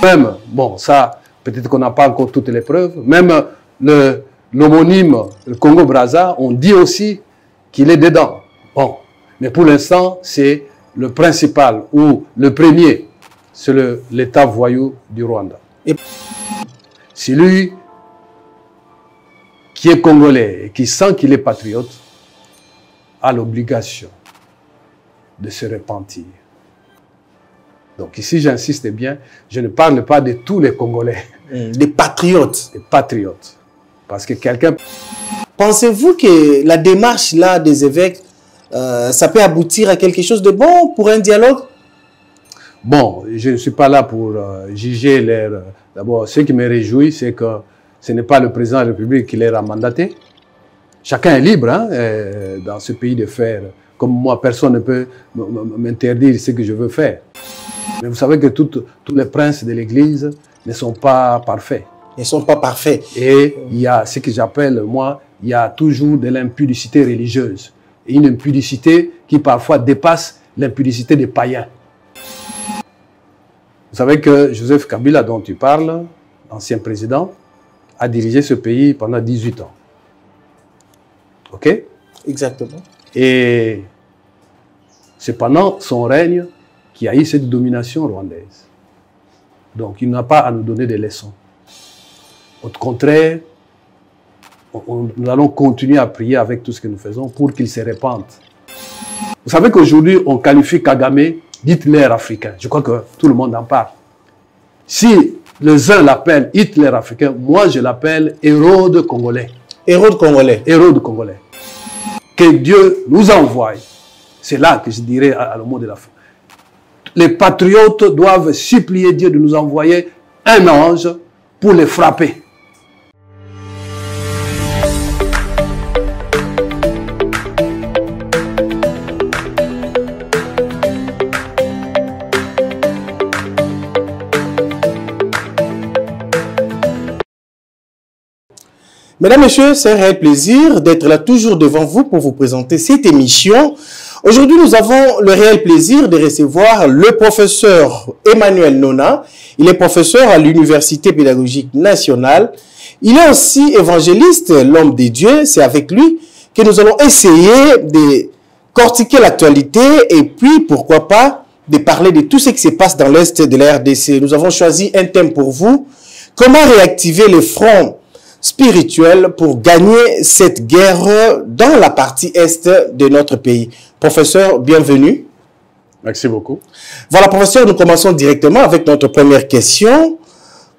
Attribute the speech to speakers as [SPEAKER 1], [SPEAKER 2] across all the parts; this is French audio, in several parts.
[SPEAKER 1] Même, bon, ça, peut-être qu'on n'a pas encore toutes les preuves, même l'homonyme, le Congo-Brazza, on dit aussi qu'il est dedans. Bon, mais pour l'instant, c'est le principal ou le premier, c'est l'État voyou du Rwanda. C'est lui qui est congolais et qui sent qu'il est patriote, a l'obligation de se repentir. Donc ici, j'insiste bien, je ne parle pas de tous les Congolais.
[SPEAKER 2] Des patriotes.
[SPEAKER 1] Des patriotes. Parce que quelqu'un...
[SPEAKER 2] Pensez-vous que la démarche là des évêques, ça peut aboutir à quelque chose de bon pour un dialogue?
[SPEAKER 1] Bon, je ne suis pas là pour juger leur... D'abord, ce qui me réjouit, c'est que ce n'est pas le président de la République qui les a mandatés. Chacun est libre hein, dans ce pays de faire. Comme moi, personne ne peut m'interdire ce que je veux faire. Mais vous savez que tous les princes de l'Église ne sont pas parfaits.
[SPEAKER 2] Ils ne sont pas parfaits.
[SPEAKER 1] Et il y a ce que j'appelle, moi, il y a toujours de l'impudicité religieuse. Et une impudicité qui parfois dépasse l'impudicité des païens. Vous savez que Joseph Kabila, dont tu parles, ancien président, a dirigé ce pays pendant 18 ans. OK?
[SPEAKER 2] Exactement.
[SPEAKER 1] Et c'est pendant son règne qu'il y a eu cette domination rwandaise. Donc, il n'a pas à nous donner des leçons. Au contraire, nous allons continuer à prier avec tout ce que nous faisons pour qu'il se répande. Vous savez qu'aujourd'hui, on qualifie Kagame d'Hitler africain. Je crois que tout le monde en parle. Si les uns l'appellent Hitler africain, moi je l'appelle Hérode congolais.
[SPEAKER 2] Hérode congolais.
[SPEAKER 1] Hérode congolais. Que Dieu nous envoie. C'est là que je dirais à le mot de la fin. Les patriotes doivent supplier Dieu de nous envoyer un ange pour les frapper.
[SPEAKER 2] Mesdames, Messieurs, c'est un réel plaisir d'être là toujours devant vous pour vous présenter cette émission. Aujourd'hui, nous avons le réel plaisir de recevoir le professeur Emmanuel Nona. Il est professeur à l'Université pédagogique nationale. Il est aussi évangéliste, l'homme de Dieu. C'est avec lui que nous allons essayer de cortiquer l'actualité et puis, pourquoi pas, de parler de tout ce qui se passe dans l'Est de la RDC. Nous avons choisi un thème pour vous. Comment réactiver le front spirituel pour gagner cette guerre dans la partie est de notre pays. Professeur, bienvenue.
[SPEAKER 1] Merci beaucoup.
[SPEAKER 2] Voilà, professeur, nous commençons directement avec notre première question.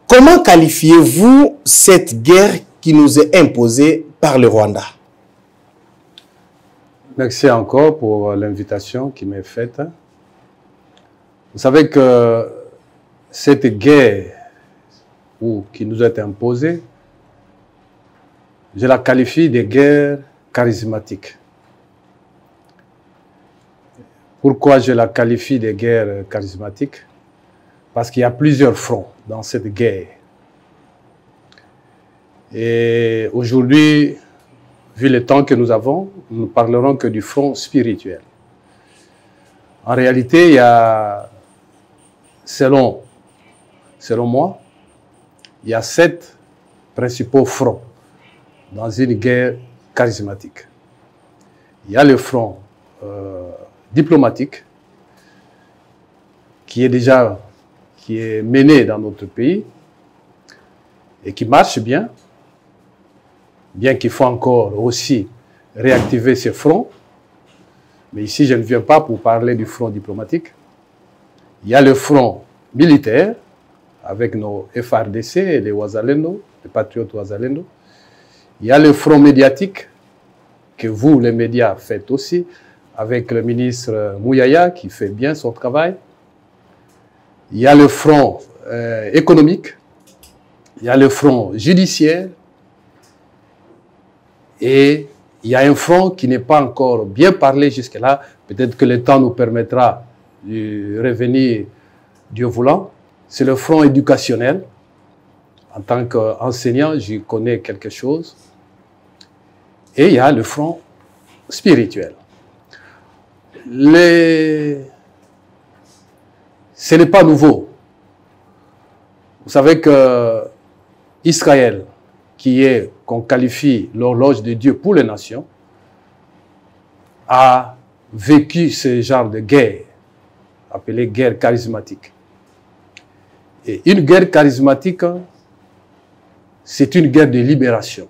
[SPEAKER 2] Comment qualifiez-vous cette guerre qui nous est imposée par le Rwanda?
[SPEAKER 1] Merci encore pour l'invitation qui m'est faite. Vous savez que cette guerre qui nous est imposée, je la qualifie de guerre charismatique. Pourquoi je la qualifie de guerre charismatique? Parce qu'il y a plusieurs fronts dans cette guerre. Et aujourd'hui, vu le temps que nous avons, nous ne parlerons que du front spirituel. En réalité, il y a, selon moi, il y a 7 principaux fronts dans une guerre charismatique. Il y a le front diplomatique qui est mené dans notre pays et qui marche bien qu'il faut encore aussi réactiver ce front. Mais ici, je ne viens pas pour parler du front diplomatique. Il y a le front militaire avec nos FARDC et les Wazalendo, les patriotes Wazalendo. Il y a le front médiatique que vous, les médias, faites aussi, avec le ministre Mouyaya qui fait bien son travail. Il y a le front économique, il y a le front judiciaire et il y a un front qui n'est pas encore bien parlé jusque-là. Peut-être que le temps nous permettra de revenir, Dieu voulant. C'est le front éducationnel. En tant qu'enseignant, j'y connais quelque chose. Et il y a le front spirituel. Ce n'est pas nouveau. Vous savez que Israël, qui est, qu'on qualifie l'horloge de Dieu pour les nations, a vécu ce genre de guerre, appelée guerre charismatique. Et une guerre charismatique, c'est une guerre de libération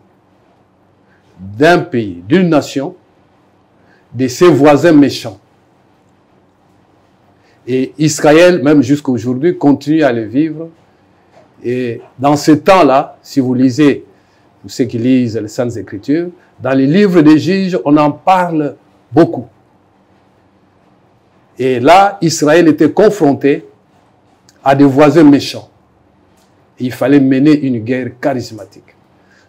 [SPEAKER 1] d'un pays, d'une nation, de ses voisins méchants. Et Israël, même jusqu'à aujourd'hui, continue à le vivre. Et dans ce temps-là, si vous lisez, pour ceux qui lisent les Saintes Écritures, dans les livres des juges, on en parle beaucoup. Et là, Israël était confronté à des voisins méchants. Et il fallait mener une guerre charismatique.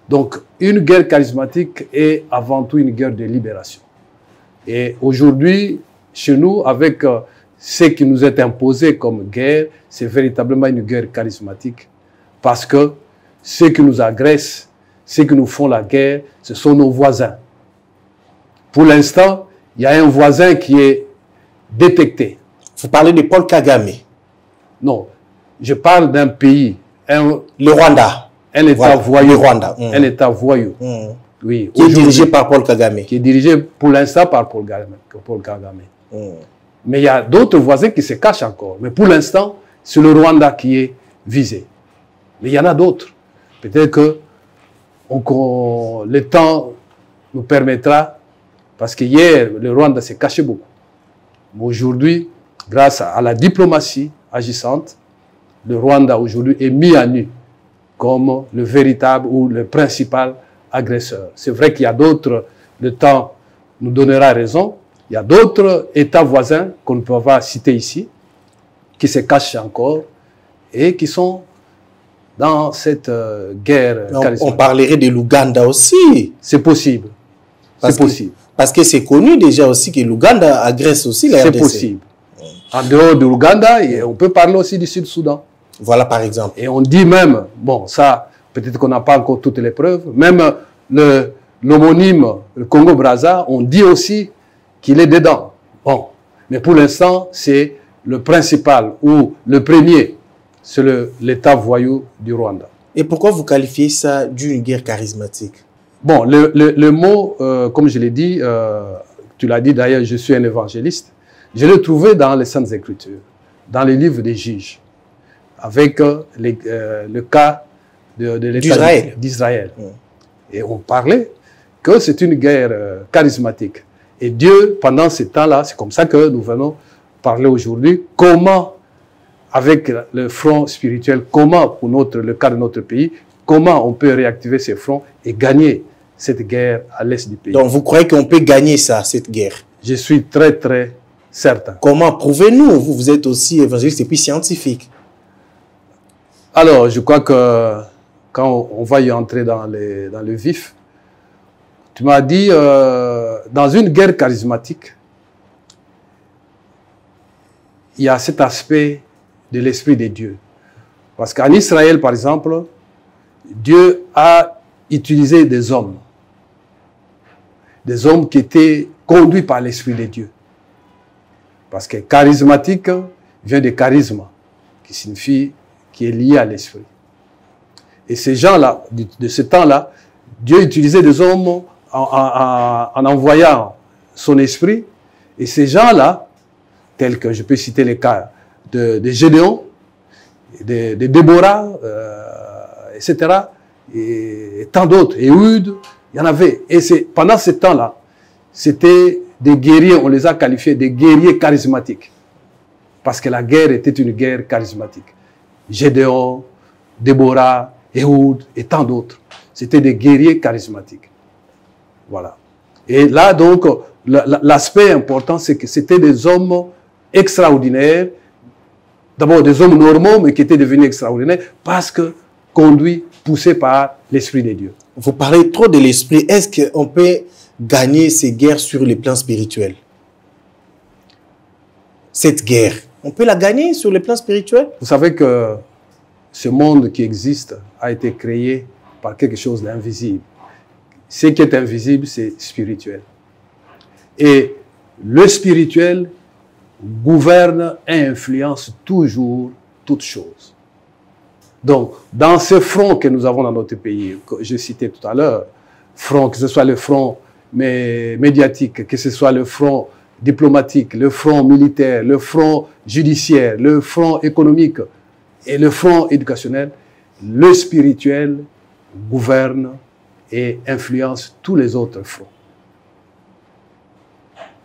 [SPEAKER 1] Donc, une guerre charismatique est avant tout une guerre de libération. Et aujourd'hui, chez nous, avec ce qui nous est imposé comme guerre, c'est véritablement une guerre charismatique. Parce que ceux qui nous agressent, ceux qui nous font la guerre, ce sont nos voisins. Pour l'instant, il y a un voisin qui est détecté.
[SPEAKER 2] Vous parlez de Paul Kagame?
[SPEAKER 1] Non, je parle d'un pays.
[SPEAKER 2] Le Rwanda.
[SPEAKER 1] Un État voyou.
[SPEAKER 2] Le Rwanda.
[SPEAKER 1] Un État voyou. Oui,
[SPEAKER 2] qui est dirigé par Paul Kagame.
[SPEAKER 1] Qui est dirigé pour l'instant par Paul Kagame. Mais il y a d'autres voisins qui se cachent encore. Mais pour l'instant, c'est le Rwanda qui est visé. Mais il y en a d'autres. Peut-être que le temps nous permettra, parce que hier, le Rwanda s'est caché beaucoup. Mais aujourd'hui, grâce à la diplomatie agissante, le Rwanda aujourd'hui est mis à nu comme le véritable ou le principal agresseur. C'est vrai qu'il y a d'autres, le temps nous donnera raison, il y a d'autres États voisins qu'on ne peut pas citer ici, qui se cachent encore et qui sont dans cette guerre charismatique.
[SPEAKER 2] On parlerait de l'Ouganda aussi.
[SPEAKER 1] C'est possible. C'est possible.
[SPEAKER 2] Parce que c'est connu déjà aussi que l'Ouganda agresse aussi la RDC.
[SPEAKER 1] C'est possible. En dehors de l'Ouganda, on peut parler aussi du Sud-Soudan.
[SPEAKER 2] Voilà par exemple.
[SPEAKER 1] Et on dit même, bon ça, peut-être qu'on n'a pas encore toutes les preuves, même l'homonyme, le Congo-Brazza, on dit aussi qu'il est dedans. Bon, mais pour l'instant, c'est le principal ou le premier, c'est l'État voyou du Rwanda.
[SPEAKER 2] Et pourquoi vous qualifiez ça d'une guerre charismatique?
[SPEAKER 1] Bon, le mot, comme je l'ai dit, tu l'as dit d'ailleurs, je suis un évangéliste, je l'ai trouvé dans les Saintes Écritures, dans les livres des juges, avec le cas de l'État d'Israël. Et on parlait que c'est une guerre charismatique. Et Dieu, pendant ce temps-là, c'est comme ça que nous venons parler aujourd'hui, comment, avec le front spirituel, comment, pour le cas de notre pays, comment on peut réactiver ces fronts et gagner cette guerre à l'est du pays.
[SPEAKER 2] Donc vous croyez qu'on peut gagner ça, cette guerre?
[SPEAKER 1] Je suis très, très certain.
[SPEAKER 2] Comment? Prouvez-nous. Vous êtes aussi évangéliste et puis scientifique.
[SPEAKER 1] Alors, je crois que quand on va y entrer dans le vif, tu m'as dit, dans une guerre charismatique, il y a cet aspect de l'Esprit de Dieu. Parce qu'en Israël, par exemple, Dieu a utilisé des hommes qui étaient conduits par l'Esprit de Dieu. Parce que charismatique vient de charisme, qui signifie, qui est lié à l'Esprit. Et ces gens-là, de ce temps-là, Dieu utilisait des hommes en envoyant son Esprit. Et ces gens-là, tels que je peux citer les cas de Gédéon, de Déborah, etc., et tant d'autres, Ehud, il y en avait. Et pendant ce temps-là, c'était des guerriers, on les a qualifiés des guerriers charismatiques. Parce que la guerre était une guerre charismatique. Gédéon, Déborah, Ehud et tant d'autres. C'était des guerriers charismatiques. Voilà. Et là, donc, l'aspect important, c'est que c'était des hommes extraordinaires. D'abord, des hommes normaux, mais qui étaient devenus extraordinaires parce que conduits, poussés par l'Esprit de Dieu.
[SPEAKER 2] Vous parlez trop de l'Esprit. Est-ce qu'on peut gagner ces guerres sur le plan spirituel? Cette guerre, on peut la gagner sur le plan spirituel?
[SPEAKER 1] Vous savez que ce monde qui existe a été créé par quelque chose d'invisible. Ce qui est invisible, c'est spirituel. Et le spirituel gouverne et influence toujours toutes choses. Donc, dans ce front que nous avons dans notre pays, que j'ai cité tout à l'heure, front, que ce soit le front médiatique, que ce soit le front diplomatique, le front militaire, le front judiciaire, le front économique et le front éducationnel, le spirituel gouverne et influence tous les autres fronts.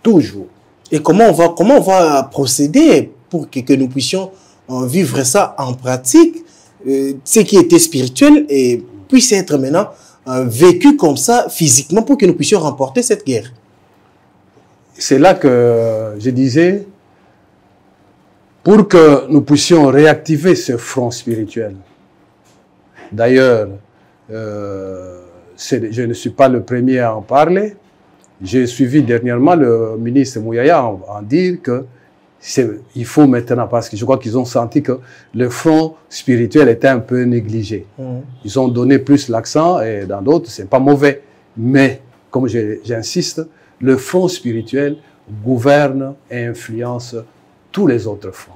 [SPEAKER 1] Toujours.
[SPEAKER 2] Et comment on va procéder pour que nous puissions vivre ça en pratique, ce qui était spirituel et puisse être maintenant vécu comme ça physiquement pour que nous puissions remporter cette guerre?
[SPEAKER 1] C'est là que je disais, pour que nous puissions réactiver ce front spirituel. D'ailleurs, je ne suis pas le premier à en parler. J'ai suivi dernièrement le ministre Mouyaya en dire que il faut maintenant, parce que je crois qu'ils ont senti que le front spirituel était un peu négligé. Ils ont donné plus l'accent et dans d'autres, c'est pas mauvais. Mais, comme j'insiste, le front spirituel gouverne et influence tous les autres fronts.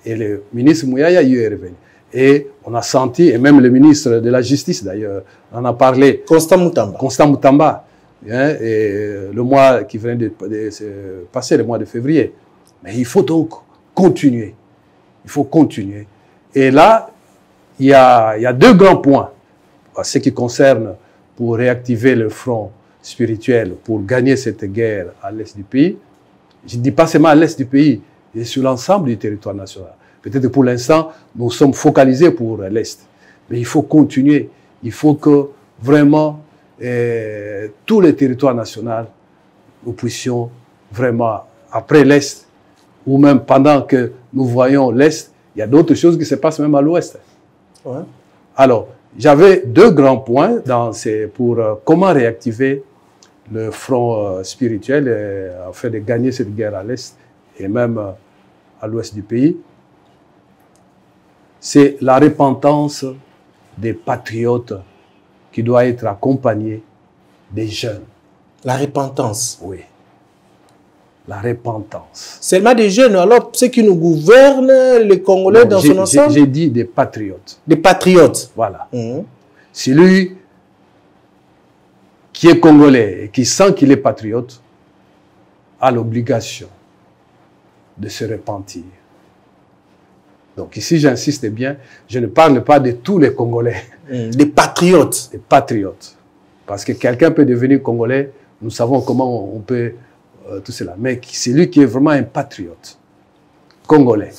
[SPEAKER 1] Et le ministre Mouyaya y est revenu. Et on a senti, et même le ministre de la Justice d'ailleurs, en a parlé.
[SPEAKER 2] Constant Moutamba.
[SPEAKER 1] Constant Moutamba. Hein, et le mois qui venait de se passer, le mois de février. Mais il faut donc continuer. Il faut continuer. Et là, il y a deux grands points. En ce qui concerne pour réactiver le front spirituel, pour gagner cette guerre à l'est du pays. Je ne dis pas seulement à l'est du pays, mais sur l'ensemble du territoire national. Peut-être que pour l'instant, nous sommes focalisés pour l'est. Mais il faut continuer. Il faut que vraiment tous les territoires nationaux, nous puissions vraiment, après l'est, ou même pendant que nous voyons l'est, il y a d'autres choses qui se passent même à l'ouest. Ouais. Alors, j'avais deux grands points pour comment réactiver le front spirituel afin de gagner cette guerre à l'est et même à l'ouest du pays. C'est la repentance des patriotes qui doit être accompagnée des jeunes.
[SPEAKER 2] La repentance?
[SPEAKER 1] Oui. La repentance.
[SPEAKER 2] Seulement des jeunes, alors ceux qui nous gouvernent, les Congolais dans son ensemble?
[SPEAKER 1] J'ai dit des patriotes.
[SPEAKER 2] Des patriotes.
[SPEAKER 1] Voilà. Celui qui est congolais et qui sent qu'il est patriote a l'obligation de se repentir. Donc ici, j'insiste bien, je ne parle pas de tous les Congolais.
[SPEAKER 2] Des patriotes.
[SPEAKER 1] Des patriotes. Parce que quelqu'un peut devenir Congolais, nous savons comment on peut tout cela. Mais c'est lui qui est vraiment un patriote. Congolais.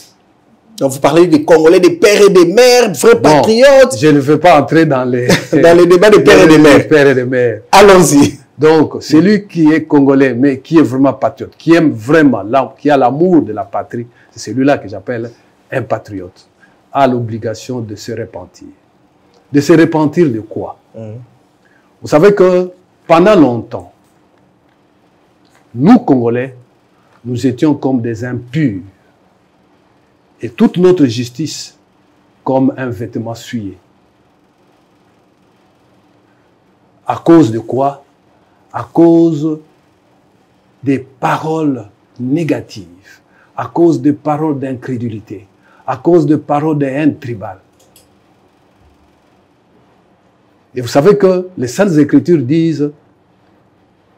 [SPEAKER 2] Donc vous parlez des Congolais, des pères et des mères, vrais patriotes.
[SPEAKER 1] Je ne veux pas entrer dans les...
[SPEAKER 2] dans les débats des pères et des mères.
[SPEAKER 1] Pères et des mères.
[SPEAKER 2] Allons-y.
[SPEAKER 1] Donc, celui qui est Congolais, mais qui est vraiment patriote, qui aime vraiment, qui a l'amour de la patrie, c'est celui-là que j'appelle un patriote, a l'obligation de se repentir. De se repentir de quoi? Vous savez que pendant longtemps, nous, Congolais, nous étions comme des impurs. Et toute notre justice comme un vêtement souillé. À cause de quoi? À cause des paroles négatives, à cause des paroles d'incrédulité, à cause des paroles de haine tribale. Et vous savez que les Saintes Écritures disent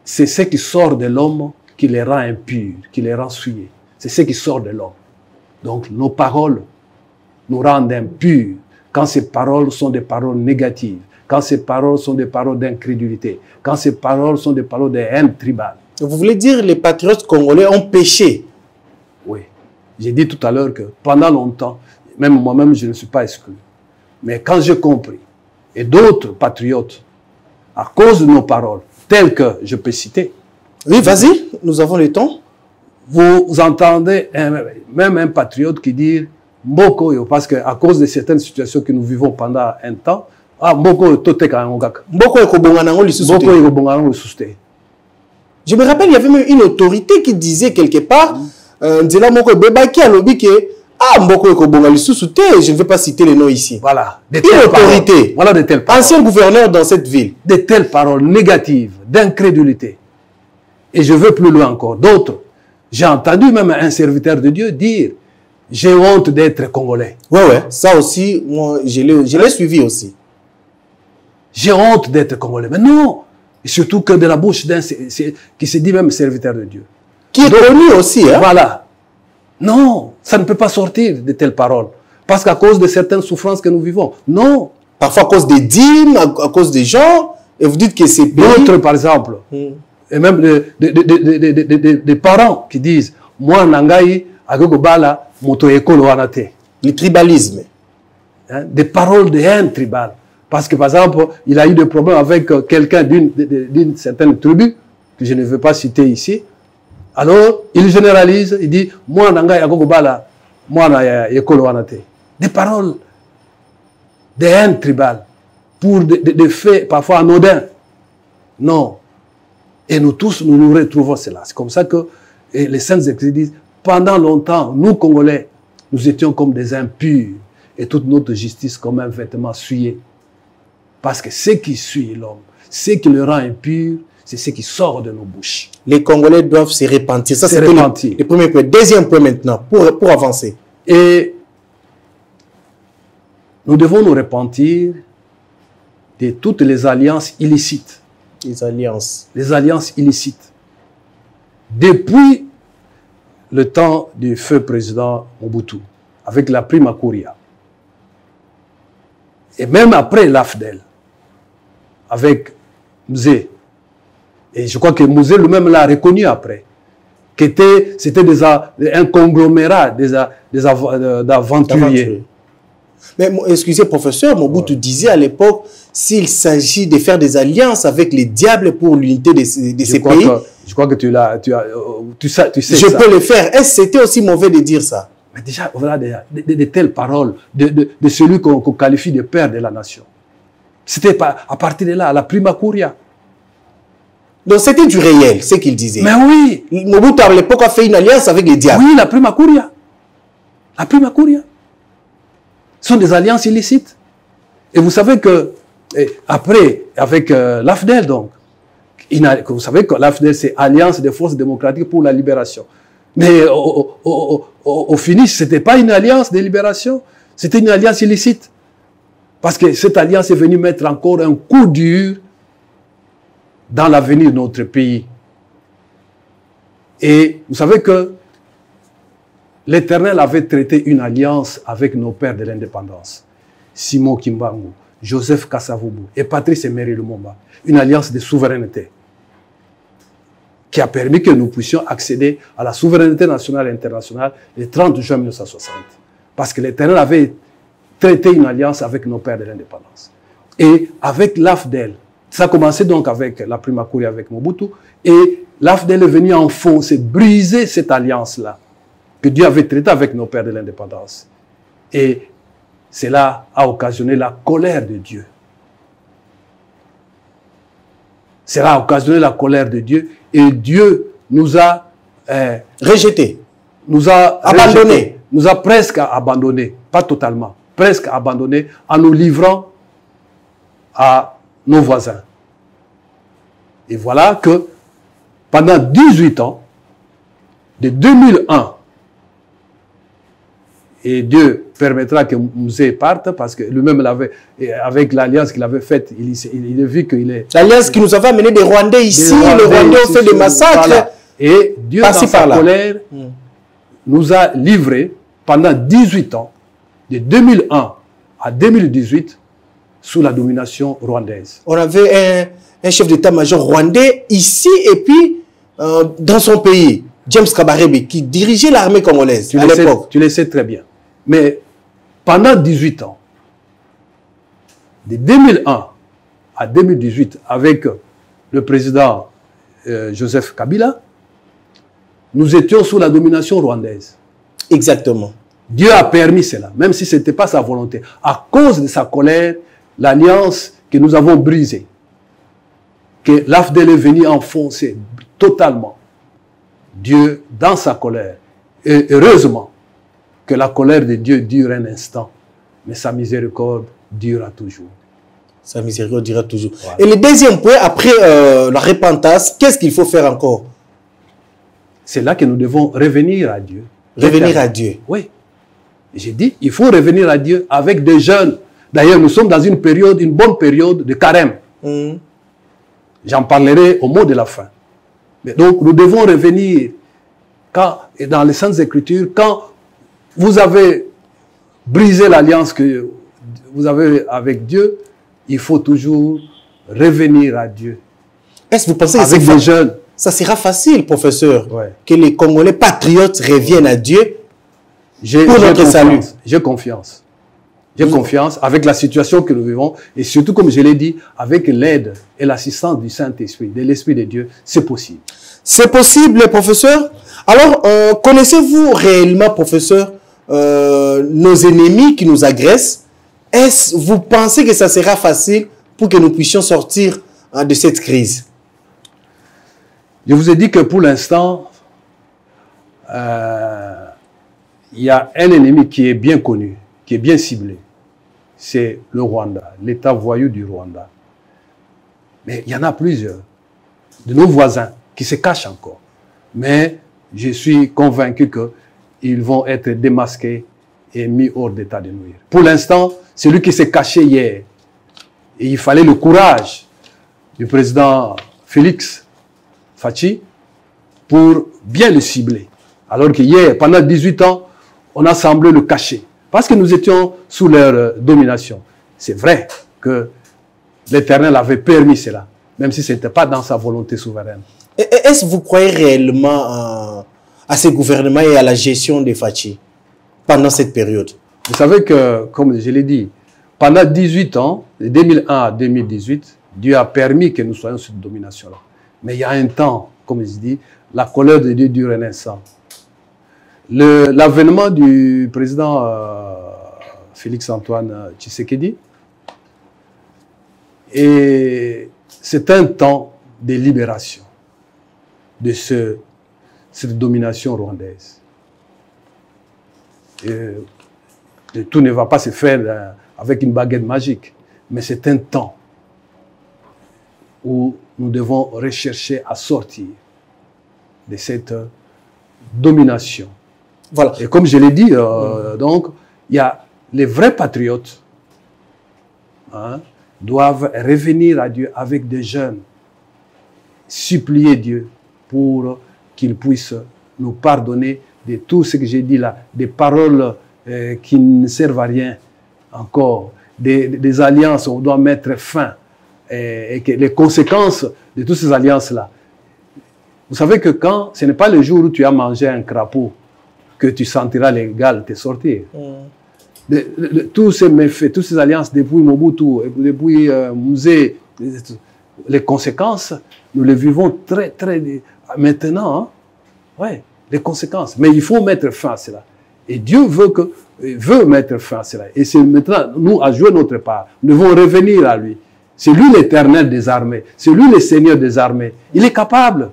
[SPEAKER 1] c'est ce qui sort de l'homme qui les rend impurs, qui les rend souillés. C'est ce qui sort de l'homme. Donc nos paroles nous rendent impurs quand ces paroles sont des paroles négatives, quand ces paroles sont des paroles d'incrédulité, quand ces paroles sont des paroles de haine tribale.
[SPEAKER 2] Vous voulez dire que les patriotes congolais ont péché?
[SPEAKER 1] Oui. J'ai dit tout à l'heure que pendant longtemps, même moi-même je ne suis pas exclu. Mais quand j'ai compris, et d'autres patriotes, à cause de nos paroles, telles que je peux citer.
[SPEAKER 2] Oui, vas-y, nous avons le temps.
[SPEAKER 1] Vous entendez même un patriote qui dit Mbokoyo, parce qu'à cause de certaines situations que nous vivons pendant un temps, ah, Mbokoyo toteka ngaka.
[SPEAKER 2] Mbokoyo kobonganango lisusu.
[SPEAKER 1] Mbokoyo kobonganango lisusu.
[SPEAKER 2] Je me rappelle, il y avait même une autorité qui disait quelque part, Nzela Moko Bebaki a lobby que ah, Mbokoyo kobonga lisusu te, je ne vais pas citer les noms ici.
[SPEAKER 1] Voilà.
[SPEAKER 2] Une autorité.
[SPEAKER 1] Voilà de telles paroles.
[SPEAKER 2] Ancien gouverneur dans cette ville.
[SPEAKER 1] De telles paroles négatives, d'incrédulité. Et je veux plus loin encore. D'autres. J'ai entendu même un serviteur de Dieu dire j'ai honte d'être Congolais.
[SPEAKER 2] Ouais, ouais. Ça aussi, moi, je l'ai suivi aussi.
[SPEAKER 1] J'ai honte d'être Congolais. Mais non. Et surtout que de la bouche d'un qui se dit même serviteur de Dieu.
[SPEAKER 2] Qui est connu aussi, hein?
[SPEAKER 1] Voilà. Non, ça ne peut pas sortir de telles paroles. Parce qu'à cause de certaines souffrances que nous vivons. Non.
[SPEAKER 2] Parfois à cause des dîmes, à cause des gens, et vous dites que c'est
[SPEAKER 1] d'autres, par exemple, et même des parents qui disent, moi, Nangaï, Agogobala, Moto Ekolo Anate.
[SPEAKER 2] Le tribalisme.
[SPEAKER 1] Hein, des paroles de haine tribale. Parce que, par exemple, il a eu des problèmes avec quelqu'un d'une certaine tribu, que je ne veux pas citer ici. Alors, il généralise, il dit, moi, Nangaï, Agogobala, moi, Ekolo Anate. Des paroles de haine tribale, pour des faits parfois anodins. Non. Et nous tous, nous nous retrouvons cela. C'est comme ça que les Saintes Écritures disent, pendant longtemps, nous, Congolais, nous étions comme des impurs, et toute notre justice comme un vêtement souillé. Parce que ce qui suit l'homme, ce qui le rend impur, c'est ce qui sort de nos bouches.
[SPEAKER 2] Les Congolais doivent se repentir. Ça, c'est le premier point. Deuxième point maintenant, pour avancer.
[SPEAKER 1] Et nous devons nous repentir de toutes les alliances illicites.
[SPEAKER 2] Les alliances.
[SPEAKER 1] Les alliances illicites. Depuis le temps du feu président Mobutu, avec la Prima Curia, et même après l'AFDEL, avec Mzé, et je crois que Mzé lui-même l'a reconnu après, que c'était un conglomérat d'aventuriers.
[SPEAKER 2] Mais excusez, professeur, Mobutu disait à l'époque, s'il s'agit de faire des alliances avec les diables pour l'unité de ces pays...
[SPEAKER 1] Je crois que tu sais
[SPEAKER 2] je
[SPEAKER 1] ça.
[SPEAKER 2] Peux le faire. Est-ce que c'était aussi mauvais de dire ça?
[SPEAKER 1] Mais déjà, voilà de telles paroles de celui qu'on qualifie de père de la nation. C'était à partir de là, la Prima Curia.
[SPEAKER 2] Donc c'était du réel, ce qu'il disait.
[SPEAKER 1] Mais oui.
[SPEAKER 2] Mobutu à l'époque a fait une alliance avec les diables.
[SPEAKER 1] Oui, la Prima Curia. La Prima Curia. Ce sont des alliances illicites. Et vous savez que, après, avec l'AFDEL, donc, vous savez que l'AFDEL, c'est Alliance des forces démocratiques pour la libération. Mais au finish, ce n'était pas une alliance de libération, c'était une alliance illicite. Parce que cette alliance est venue mettre encore un coup dur dans l'avenir de notre pays. Et vous savez que l'Éternel avait traité une alliance avec nos pères de l'indépendance. Simon Kimbangu, Joseph Kasavubu et Patrice Emery Lumumba. Une alliance de souveraineté qui a permis que nous puissions accéder à la souveraineté nationale et internationale le 30 juin 1960. Parce que l'Éternel avait traité une alliance avec nos pères de l'indépendance. Et avec l'AFDEL, ça a commencé donc avec la Prima Curia avec Mobutu, et l'AFDEL est venu enfoncer, briser cette alliance-là que Dieu avait traitée avec nos pères de l'indépendance. Et cela a occasionné la colère de Dieu. Cela a occasionné la colère de Dieu, et Dieu nous a
[SPEAKER 2] rejetés,
[SPEAKER 1] nous a
[SPEAKER 2] abandonnés,
[SPEAKER 1] nous a presque abandonnés, pas totalement, presque abandonnés en nous livrant à nos voisins. Et voilà que pendant 18 ans, de 2001, et Dieu permettra que Mzé parte parce que lui-même, avec l'alliance qu'il avait faite, il a vu qu'il est...
[SPEAKER 2] L'alliance qui nous avait amené des Rwandais ici, les Rwandais ont fait des massacres.
[SPEAKER 1] Voilà. Et Dieu, dans sa colère, nous a livrés pendant 18 ans, de 2001 à 2018, sous la domination rwandaise. On
[SPEAKER 2] avait un chef d'état-major rwandais ici et puis dans son pays, James Kabarebe, qui dirigeait l'armée congolaise à l'époque.
[SPEAKER 1] Tu le sais très bien. Mais pendant 18 ans, de 2001 à 2018, avec le président Joseph Kabila, nous étions sous la domination rwandaise.
[SPEAKER 2] Exactement.
[SPEAKER 1] Dieu a permis cela, même si ce n'était pas sa volonté. À cause de sa colère, l'alliance que nous avons brisée, que l'AFDEL est venu enfoncer totalement, Dieu, dans sa colère, et heureusement que la colère de Dieu dure un instant, mais sa miséricorde durera toujours.
[SPEAKER 2] Sa miséricorde durera toujours. Voilà. Et le deuxième point, après la repentance, qu'est-ce qu'il faut faire encore?
[SPEAKER 1] C'est là que nous devons revenir à Dieu.
[SPEAKER 2] Revenir à Dieu.
[SPEAKER 1] Oui. J'ai dit, il faut revenir à Dieu avec des jeunes. D'ailleurs, nous sommes dans une période, une bonne période de carême. J'en parlerai au mot de la fin. Mais donc, nous devons revenir quand, et dans les Saintes Écritures, quand vous avez brisé l'alliance que vous avez avec Dieu, il faut toujours revenir à Dieu.
[SPEAKER 2] Est-ce que vous pensez
[SPEAKER 1] avec
[SPEAKER 2] que
[SPEAKER 1] des jeunes?
[SPEAKER 2] Ça sera facile, professeur,
[SPEAKER 1] Ouais.
[SPEAKER 2] que les Congolais patriotes reviennent à Dieu pour notre salut?
[SPEAKER 1] J'ai confiance. J'ai confiance avec la situation que nous vivons et surtout, comme je l'ai dit, avec l'aide et l'assistance du Saint-Esprit, de l'Esprit de Dieu, c'est possible.
[SPEAKER 2] C'est possible, professeur. Alors, connaissez-vous réellement, professeur, nos ennemis qui nous agressent? Est-ce vous pensez que ça sera facile pour que nous puissions sortir de cette crise?
[SPEAKER 1] Je vous ai dit que pour l'instant, il y a un ennemi qui est bien connu, qui est bien ciblé. C'est le Rwanda, l'État voyou du Rwanda. Mais il y en a plusieurs de nos voisins qui se cachent encore. Mais je suis convaincu qu'ils vont être démasqués et mis hors d'état de nuire. Pour l'instant, celui qui s'est caché hier, et il fallait le courage du président Félix Fachi pour bien le cibler. Alors que hier, pendant 18 ans, on a semblé le cacher. Parce que nous étions sous leur domination. C'est vrai que l'Éternel avait permis cela, même si ce n'était pas dans sa volonté souveraine.
[SPEAKER 2] Est-ce que vous croyez réellement à ce gouvernement et à la gestion des Fachi pendant cette période?
[SPEAKER 1] Vous savez que, comme je l'ai dit, pendant 18 ans, de 2001 à 2018, Dieu a permis que nous soyons sous domination-là. Mais il y a un temps, comme je dis, la colère de Dieu dure un instant. L'avènement du président Félix-Antoine Tshisekedi, et c'est un temps de libération de cette domination rwandaise. Et tout ne va pas se faire avec une baguette magique, mais c'est un temps où nous devons rechercher à sortir de cette domination.
[SPEAKER 2] Voilà.
[SPEAKER 1] Et comme je l'ai dit, donc, il y a les vrais patriotes doivent revenir à Dieu avec des jeunes, supplier Dieu pour qu'il puisse nous pardonner de tout ce que j'ai dit là, des paroles qui ne servent à rien encore, des alliances où on doit mettre fin, et que les conséquences de toutes ces alliances-là. Vous savez que quand, ce n'est pas le jour où tu as mangé un crapaud que tu sentiras légal te sortir. Tous ces méfaits, toutes ces alliances depuis Mobutu, depuis Musée, les conséquences, nous les vivons très, très maintenant. Hein? Ouais, les conséquences. Mais il faut mettre fin à cela. Et Dieu veut mettre fin à cela. Et c'est maintenant, nous, à jouer notre part. Nous devons revenir à lui. C'est lui l'Éternel des armées. C'est lui le Seigneur des armées. Il est capable.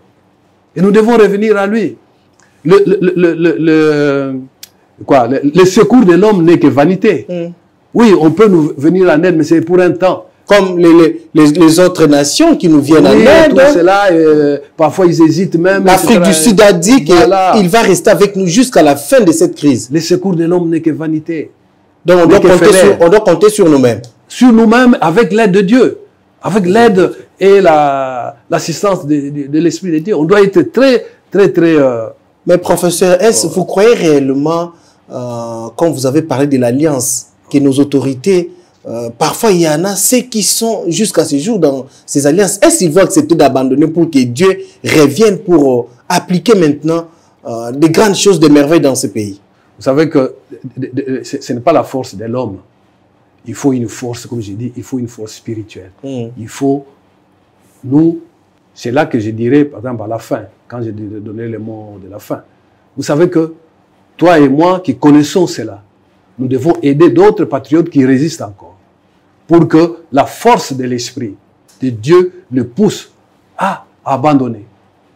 [SPEAKER 1] Et nous devons revenir à lui. Le secours de l'homme n'est que vanité. Oui, on peut nous venir en aide, mais c'est pour un temps.
[SPEAKER 2] Comme les autres nations qui nous viennent en aide.
[SPEAKER 1] Tout cela, parfois ils hésitent même.
[SPEAKER 2] L'Afrique du Sud a dit qu'il va rester avec nous jusqu'à la fin de cette crise.
[SPEAKER 1] Le secours de l'homme n'est que vanité.
[SPEAKER 2] Donc on doit compter sur nous-mêmes. Sur
[SPEAKER 1] nous-mêmes avec l'aide de Dieu. Avec l'aide et l'assistance de l'Esprit de Dieu. On doit être très, très, très...
[SPEAKER 2] Mais professeur, est-ce que vous croyez réellement, quand vous avez parlé de l'alliance, que nos autorités, parfois il y en a ceux qui sont jusqu'à ce jour dans ces alliances, est-ce qu'ils vont accepter d'abandonner pour que Dieu revienne pour appliquer maintenant des grandes choses, des merveilles dans ce pays?
[SPEAKER 1] Vous savez que ce n'est pas la force de l'homme. Il faut une force, comme j'ai dit, il faut une force spirituelle. Il faut, nous, c'est là que je dirais, par exemple, à la fin, quand j'ai donné le mot de la fin. Vous savez que toi et moi qui connaissons cela, nous devons aider d'autres patriotes qui résistent encore, pour que la force de l'Esprit de Dieu le pousse à abandonner.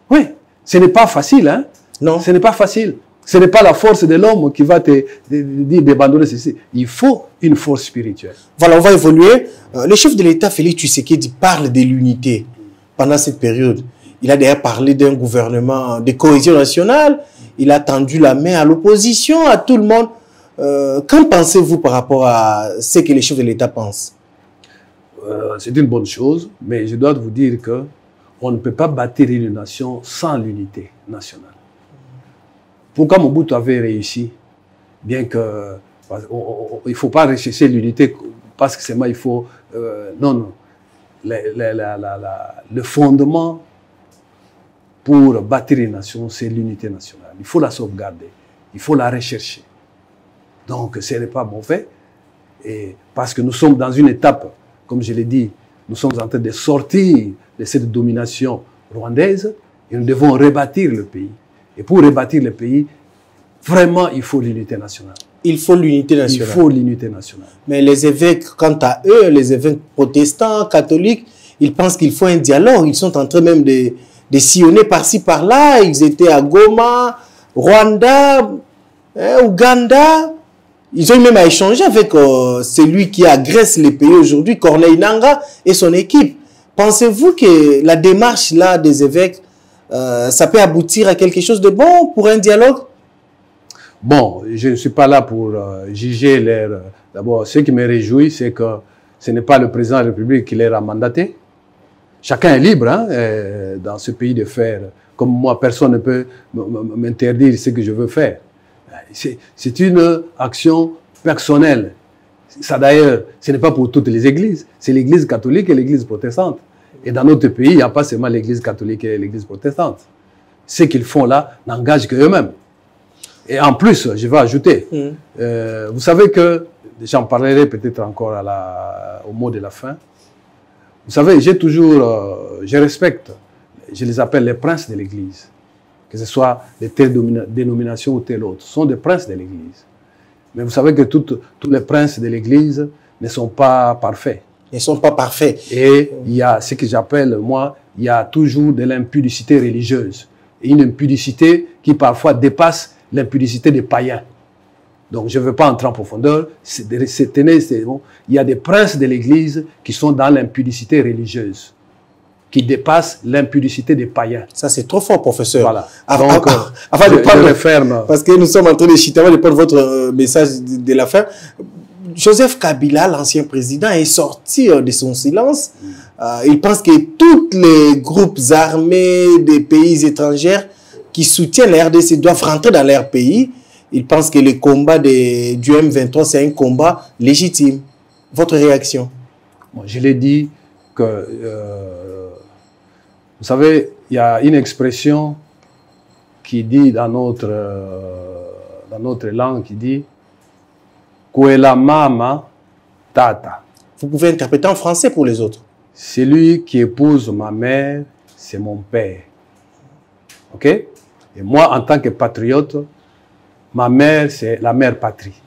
[SPEAKER 1] Oui, ce n'est pas facile, hein? Non. Ce n'est pas facile. Ce n'est pas la force de l'homme qui va te dire d'abandonner ceci. Il faut une force spirituelle.
[SPEAKER 2] Voilà, on va évoluer. Le chef de l'État, Félix Tshisekedi, parle de l'unité pendant cette période. Il a d'ailleurs parlé d'un gouvernement de cohésion nationale. Il a tendu la main à l'opposition, à tout le monde. Qu'en pensez-vous par rapport à ce que les chefs de l'État pensent?
[SPEAKER 1] C'est une bonne chose, mais je dois vous dire que on ne peut pas bâtir une nation sans l'unité nationale. Pourquoi Mobutu avait réussi, bien que il ne faut pas rechercher l'unité parce que c'est moi, il faut... non, non. Le fondement pour bâtir une nation, c'est l'unité nationale. Il faut la sauvegarder, il faut la rechercher. Donc, ce n'est pas mauvais, et parce que nous sommes dans une étape, comme je l'ai dit, nous sommes en train de sortir de cette domination rwandaise et nous devons rebâtir le pays. Et pour rebâtir le pays, vraiment, il faut l'unité nationale.
[SPEAKER 2] Il faut l'unité nationale.
[SPEAKER 1] Il faut l'unité nationale.
[SPEAKER 2] Mais les évêques, quant à eux, les évêques protestants, catholiques, ils pensent qu'il faut un dialogue. Ils sont en train même de sillonner par-ci, par-là. Ils étaient à Goma, Rwanda, Ouganda. Ils ont eu même à échanger avec celui qui agresse les pays aujourd'hui, Corneille Nangaa et son équipe. Pensez-vous que la démarche là des évêques, ça peut aboutir à quelque chose de bon pour un dialogue?
[SPEAKER 1] Bon, je ne suis pas là pour juger leur... D'abord, ce qui me réjouit, c'est que ce n'est pas le président de la République qui les a mandatés. Chacun est libre hein, dans ce pays de faire. Comme moi, personne ne peut m'interdire ce que je veux faire. C'est une action personnelle. Ça d'ailleurs, ce n'est pas pour toutes les églises. C'est l'église catholique et l'église protestante. Et dans notre pays, il n'y a pas seulement l'église catholique et l'église protestante. Ce qu'ils font là n'engage qu'eux-mêmes. Et en plus, je vais ajouter, vous savez que, j'en parlerai peut-être encore au mot de la fin, vous savez, je respecte, je les appelle les princes de l'Église, que ce soit de telle dénomination ou telle autre, ce sont des princes de l'Église. Mais vous savez que tous les princes de l'Église ne sont pas parfaits.
[SPEAKER 2] Ils ne sont pas parfaits.
[SPEAKER 1] Et il y a ce que j'appelle, moi, il y a toujours de l'impudicité religieuse. Et une impudicité qui parfois dépasse l'impudicité des païens. Donc, je ne veux pas entrer en profondeur. Il y a des princes de l'Église qui sont dans l'impudicité religieuse, qui dépassent l'impudicité des païens.
[SPEAKER 2] Ça, c'est trop fort, professeur.
[SPEAKER 1] Voilà.
[SPEAKER 2] Donc,
[SPEAKER 1] avant de prendre ferme.
[SPEAKER 2] Parce que nous sommes en train de chiter, avant de prendre votre message de la fin. Joseph Kabila, l'ancien président, est sorti de son silence. Il pense que tous les groupes armés des pays étrangers qui soutiennent la RDC doivent rentrer dans leur pays. Il pense que le combat du M23, c'est un combat légitime. Votre réaction?
[SPEAKER 1] Bon, je l'ai dit que, vous savez, il y a une expression qui dit dans notre langue, qui dit « Kuela mama tata ».
[SPEAKER 2] Vous pouvez interpréter en français pour les autres.
[SPEAKER 1] Celui qui épouse ma mère, c'est mon père. OK? Et moi, en tant que patriote, ma mère, c'est la mère patrie.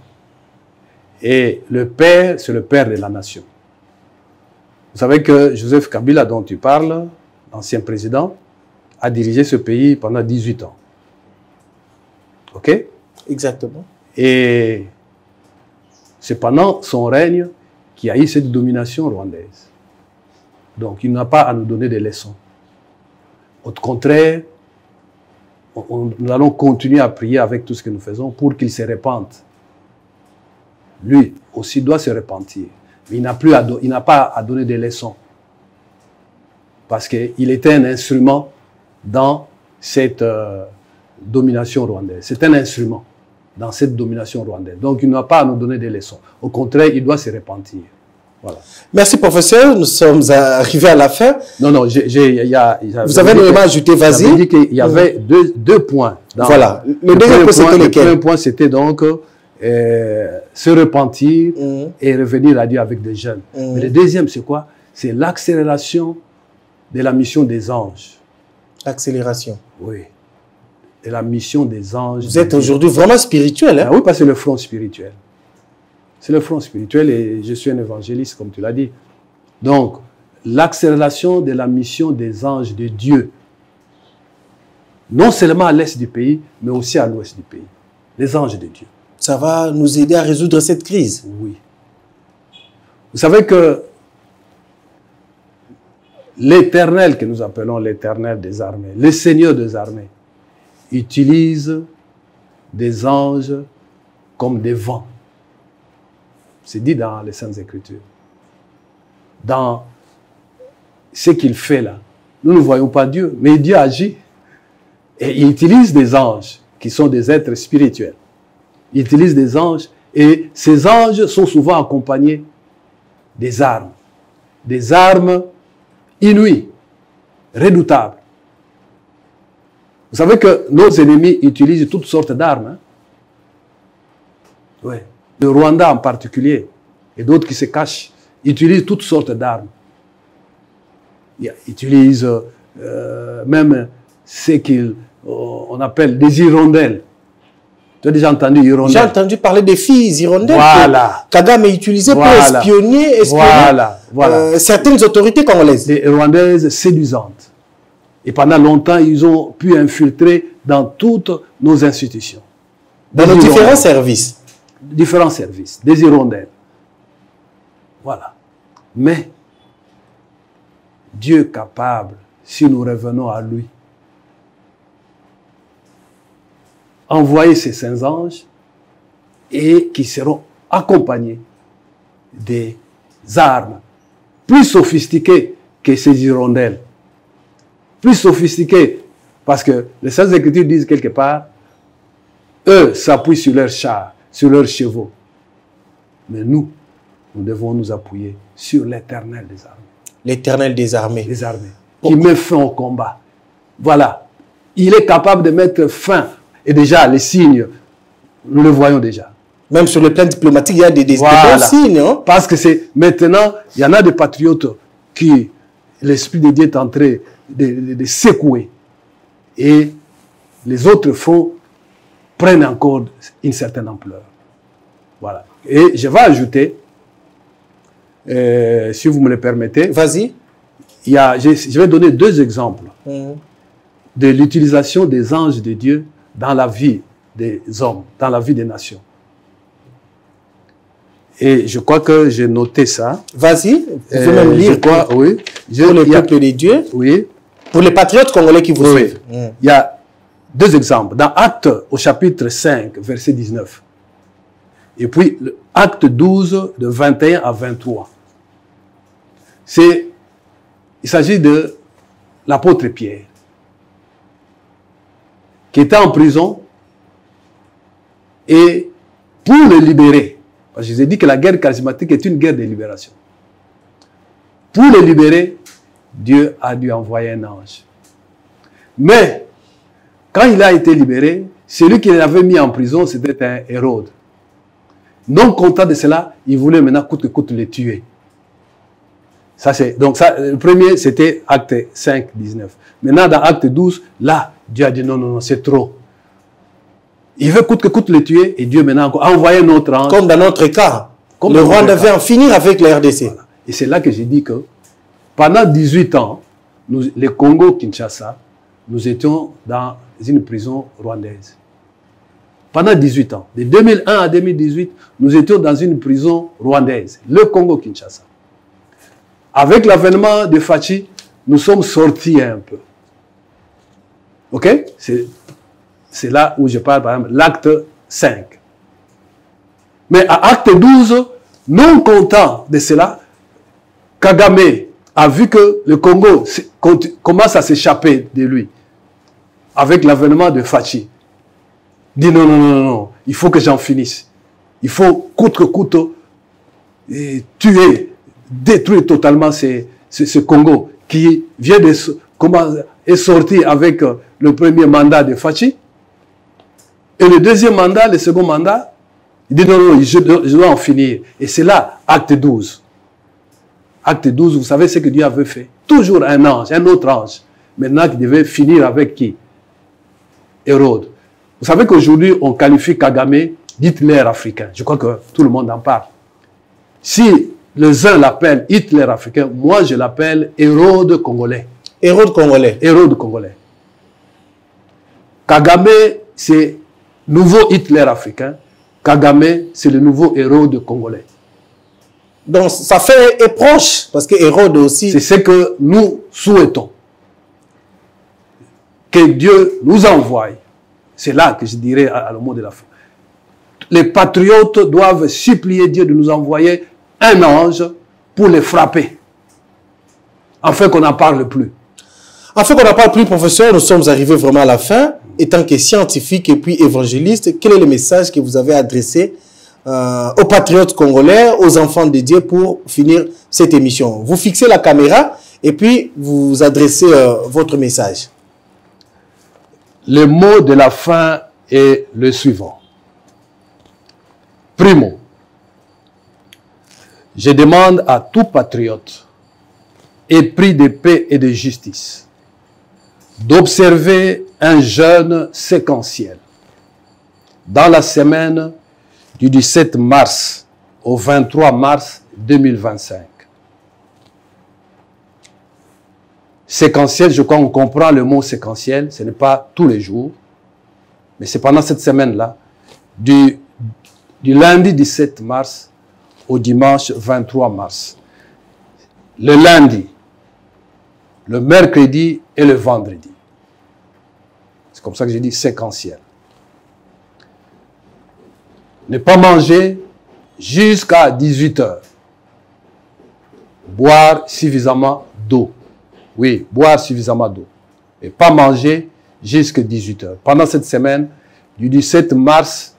[SPEAKER 1] Et le père, c'est le père de la nation. Vous savez que Joseph Kabila, dont tu parles, l'ancien président, a dirigé ce pays pendant 18 ans. OK?
[SPEAKER 2] Exactement.
[SPEAKER 1] Et c'est pendant son règne qu'il y a eu cette domination rwandaise. Donc, il n'a pas à nous donner des leçons. Au contraire, nous allons continuer à prier avec tout ce que nous faisons pour qu'il se répande. Lui aussi doit se repentir. Mais il n'a pas à donner des leçons. Parce qu'il était un instrument dans cette domination rwandaise. C'est un instrument dans cette domination rwandaise. Donc il n'a pas à nous donner des leçons. Au contraire, il doit se repentir. Voilà.
[SPEAKER 2] Merci, professeur. Nous sommes arrivés à la fin.
[SPEAKER 1] Non, non,
[SPEAKER 2] vous avez normalement ajouté, vas-y.
[SPEAKER 1] J'avais dit qu'il y avait deux points.
[SPEAKER 2] Voilà. Le deuxième point, c'était lequel?
[SPEAKER 1] Le premier point, c'était donc se repentir et revenir à Dieu avec des jeunes. Mais le deuxième, c'est quoi? C'est l'accélération de la mission des anges.
[SPEAKER 2] L'accélération.
[SPEAKER 1] Oui. De la mission des anges.
[SPEAKER 2] Vous êtes aujourd'hui vraiment spirituel, hein?
[SPEAKER 1] Ah oui, parce que c'est le front spirituel. C'est le front spirituel et je suis un évangéliste, comme tu l'as dit. Donc, l'accélération de la mission des anges de Dieu, non seulement à l'est du pays, mais aussi à l'ouest du pays. Les anges de Dieu.
[SPEAKER 2] Ça va nous aider à résoudre cette crise.
[SPEAKER 1] Oui. Vous savez que l'Éternel, que nous appelons l'Éternel des armées, le Seigneur des armées, utilise des anges comme des vents. C'est dit dans les Saintes Écritures. Dans ce qu'il fait là, nous ne voyons pas Dieu, mais Dieu agit. Et il utilise des anges qui sont des êtres spirituels. Il utilise des anges et ces anges sont souvent accompagnés des armes inouïes, redoutables. Vous savez que nos ennemis utilisent toutes sortes d'armes. Hein? Ouais. Le Rwanda en particulier, et d'autres qui se cachent, utilisent toutes sortes d'armes. Ils utilisent même ce qu'on appelle des hirondelles. Tu as déjà entendu hirondelles? J'ai
[SPEAKER 2] entendu parler des filles hirondelles
[SPEAKER 1] voilà.
[SPEAKER 2] que Kagame utilisait pour espionner certaines autorités congolaises.
[SPEAKER 1] Des Rwandaises séduisantes. Et pendant longtemps, ils ont pu infiltrer dans toutes nos institutions.
[SPEAKER 2] Dans nos différents services.
[SPEAKER 1] Différents services, des hirondelles. Voilà. Mais Dieu est capable, si nous revenons à lui, envoyer ses saints anges et qui seront accompagnés des armes plus sophistiquées que ces hirondelles. Plus sophistiquées, parce que les Saintes Écritures disent quelque part, eux s'appuient sur leurs chars, sur leurs chevaux. Mais nous devons nous appuyer sur l'Éternel des armées.
[SPEAKER 2] L'Éternel des armées.
[SPEAKER 1] Des armées. Qui met fin au combat. Voilà. Il est capable de mettre fin. Et déjà, les signes, nous le voyons déjà.
[SPEAKER 2] Même sur le plan diplomatique, il y a des bons signes. Hein?
[SPEAKER 1] Parce que c'est maintenant, il y en a des patriotes qui, l'Esprit de Dieu est en train de secouer. Et les autres fronts prennent encore une certaine ampleur. Voilà. Et je vais ajouter, si vous me le permettez.
[SPEAKER 2] Vas-y.
[SPEAKER 1] Je vais donner deux exemples de l'utilisation des anges de Dieu dans la vie des hommes, dans la vie des nations. Et je crois que j'ai noté ça.
[SPEAKER 2] Vas-y, vous pouvez même lire.
[SPEAKER 1] Oui.
[SPEAKER 2] Pour le peuple de Dieu.
[SPEAKER 1] Oui.
[SPEAKER 2] Pour les patriotes congolais qui vous suivent.
[SPEAKER 1] Il y a deux exemples. Dans Actes, au chapitre 5, verset 19. Et puis, Acte 12, de 21 à 23. Il s'agit de l'apôtre Pierre, qui était en prison, et pour le libérer, parce que je vous ai dit que la guerre charismatique est une guerre de libération. Pour le libérer, Dieu a dû envoyer un ange. Mais, quand il a été libéré, celui qui l'avait mis en prison, c'était un Hérode. Non content de cela, il voulait maintenant coûte que coûte le tuer. Donc ça, le premier, c'était Acte 5, 19. Maintenant, dans Acte 12, là, Dieu a dit non, non, non, c'est trop. Il veut coûte que coûte le tuer, et Dieu maintenant a envoyé un autre ange.
[SPEAKER 2] Comme dans notre cas, le Rwanda devait en finir avec la RDC.
[SPEAKER 1] Voilà. Et c'est là que j'ai dit que pendant 18 ans, les Congo-Kinshasa, nous étions dans une prison rwandaise. Pendant 18 ans, de 2001 à 2018, nous étions dans une prison rwandaise, le Congo-Kinshasa. Avec l'avènement de Fachi, nous sommes sortis un peu. Ok? C'est là où je parle, par exemple, l'acte 5. Mais à acte 12, non content de cela, Kagame a vu que le Congo commence à s'échapper de lui. Avec l'avènement de Fachi. Il dit non, non, non, non, il faut que j'en finisse. Il faut coûte que coûte tuer, détruire totalement ce Congo qui vient est sorti avec le premier mandat de Fachi. Et le deuxième mandat, le second mandat, il dit non, non, je dois en finir. Et c'est là, acte 12. Acte 12, vous savez ce que Dieu avait fait. Toujours un ange, un autre ange. Maintenant, qui devait finir avec qui? Hérode. Vous savez qu'aujourd'hui, on qualifie Kagame d'Hitler africain. Je crois que tout le monde en parle. Si les uns l'appellent Hitler africain, moi je l'appelle Hérode congolais.
[SPEAKER 2] Hérode congolais.
[SPEAKER 1] Hérode congolais. Kagame, c'est nouveau Hitler africain. Kagame, c'est le nouveau Hérode congolais.
[SPEAKER 2] Donc ça fait est proche, parce que Hérode aussi...
[SPEAKER 1] C'est ce que nous souhaitons. Que Dieu nous envoie. C'est là que je dirais à le mot de la fin. les patriotes doivent supplier Dieu de nous envoyer un ange pour les frapper, afin qu'on n'en parle plus.
[SPEAKER 2] Afin qu'on n'en parle plus, professeur, nous sommes arrivés vraiment à la fin. Étant que scientifique et puis évangéliste, quel est le message que vous avez adressé aux patriotes congolais, aux enfants de Dieu pour finir cette émission? Vous fixez la caméra et puis vous adressez votre message.
[SPEAKER 1] Le mot de la fin est le suivant. Primo, je demande à tout patriote épris de paix et de justice d'observer un jeûne séquentiel dans la semaine du 17 mars au 23 mars 2025. Séquentiel, je crois qu'on comprend le mot séquentiel, ce n'est pas tous les jours, mais c'est pendant cette semaine-là, du lundi 17 mars au dimanche 23 mars. Le lundi, le mercredi et le vendredi. C'est comme ça que j'ai dit séquentiel. Ne pas manger jusqu'à 18 h. Boire suffisamment d'eau. Oui, boire suffisamment d'eau. Et pas manger jusqu'à 18 h. Pendant cette semaine, du 17 mars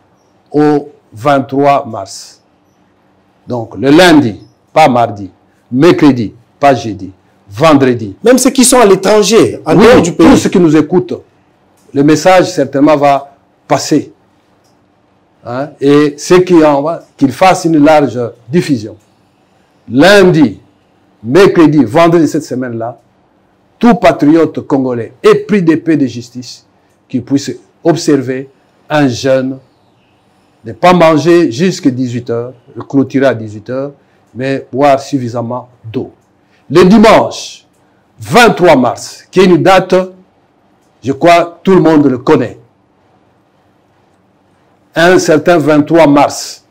[SPEAKER 1] au 23 mars. Donc, le lundi, pas mardi. Mercredi, pas jeudi. Vendredi.
[SPEAKER 2] Même ceux qui sont à l'étranger, en dehors du pays.
[SPEAKER 1] Tous ceux qui nous écoutent, le message certainement va passer. Hein? Et ceux qui qu'ils fassent une large diffusion. Lundi, mercredi, vendredi cette semaine-là, tout patriote congolais épris de paix et de justice qui puisse observer un jeûne, ne pas manger jusqu'à 18 h, le clôturer à 18 h, mais boire suffisamment d'eau. Le dimanche 23 mars, qui est une date, je crois tout le monde le connaît. Un certain 23 mars,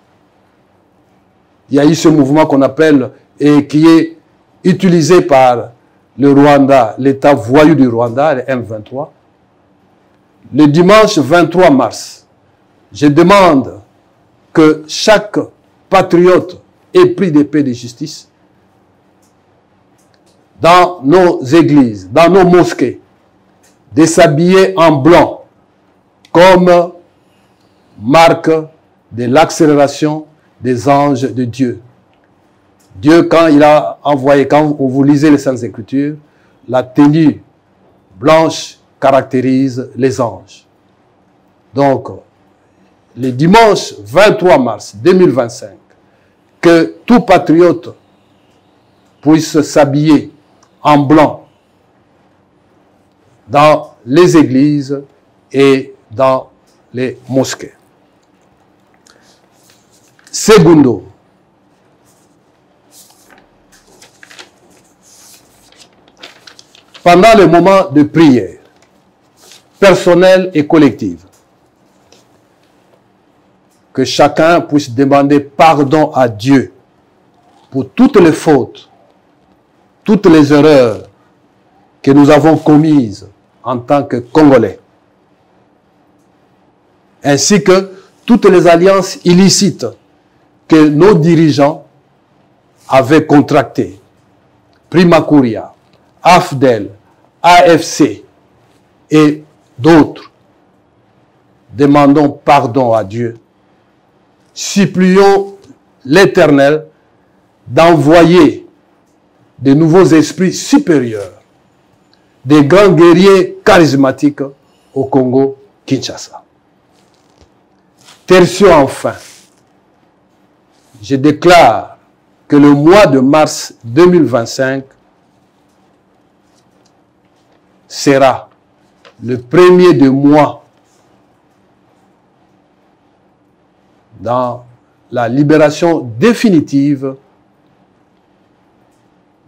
[SPEAKER 1] il y a eu ce mouvement qu'on appelle et qui est utilisé par le Rwanda, l'État voyou du Rwanda, le M23. Le dimanche 23 mars, je demande que chaque patriote épris de paix et de justice, dans nos églises, dans nos mosquées, de s'habiller en blanc comme marque de l'accélération des anges de Dieu. Dieu, quand il a envoyé, quand vous lisez les Saintes Écritures, la tenue blanche caractérise les anges. Donc, le dimanche 23 mars 2025, que tout patriote puisse s'habiller en blanc dans les églises et dans les mosquées. Segundo, pendant le moment de prière, personnelle et collective, que chacun puisse demander pardon à Dieu pour toutes les fautes, toutes les erreurs que nous avons commises en tant que Congolais, ainsi que toutes les alliances illicites que nos dirigeants avaient contractées. Prima Curia, AFDEL, AFC et d'autres. Demandons pardon à Dieu. Supplions l'Éternel d'envoyer de nouveaux esprits supérieurs, des grands guerriers charismatiques au Congo-Kinshasa. Tertio enfin, je déclare que le mois de mars 2025 sera le premier des mois dans la libération définitive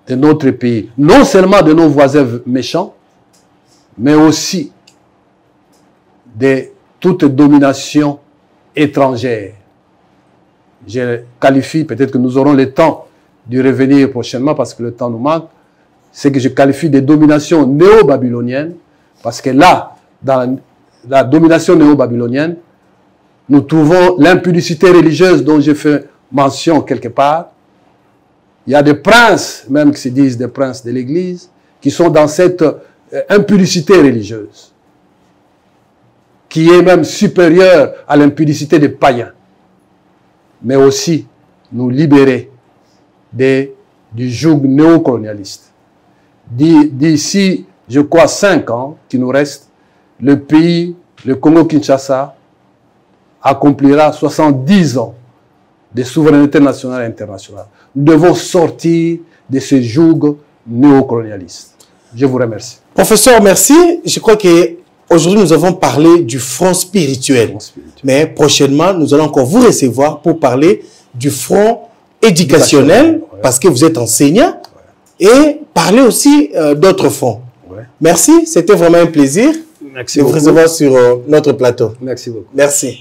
[SPEAKER 1] de notre pays. Non seulement de nos voisins méchants, mais aussi de toute domination étrangère. Je qualifie, peut-être que nous aurons le temps de revenir prochainement parce que le temps nous manque, c'est que je qualifie de domination néo-babylonienne, parce que là, dans la domination néo-babylonienne, nous trouvons l'impudicité religieuse dont j'ai fait mention quelque part. Il y a des princes, même qui se disent des princes de l'Église, qui sont dans cette impudicité religieuse, qui est même supérieure à l'impudicité des païens. Mais aussi nous libérer du joug néocolonialiste. D'ici, je crois, 5 ans qui nous restent, le pays, le Congo-Kinshasa, accomplira 70 ans de souveraineté nationale et internationale. Nous devons sortir de ce joug néocolonialiste. Je vous remercie.
[SPEAKER 2] Professeur, merci. Je crois qu'aujourd'hui, nous avons parlé du front spirituel. Mais prochainement, nous allons encore vous recevoir pour parler du front éducationnel, parce que vous êtes enseignant, et parler aussi d'autres fronts. Merci, c'était vraiment un plaisir
[SPEAKER 1] de
[SPEAKER 2] vous recevoir sur notre plateau.
[SPEAKER 1] Merci beaucoup.
[SPEAKER 2] Merci.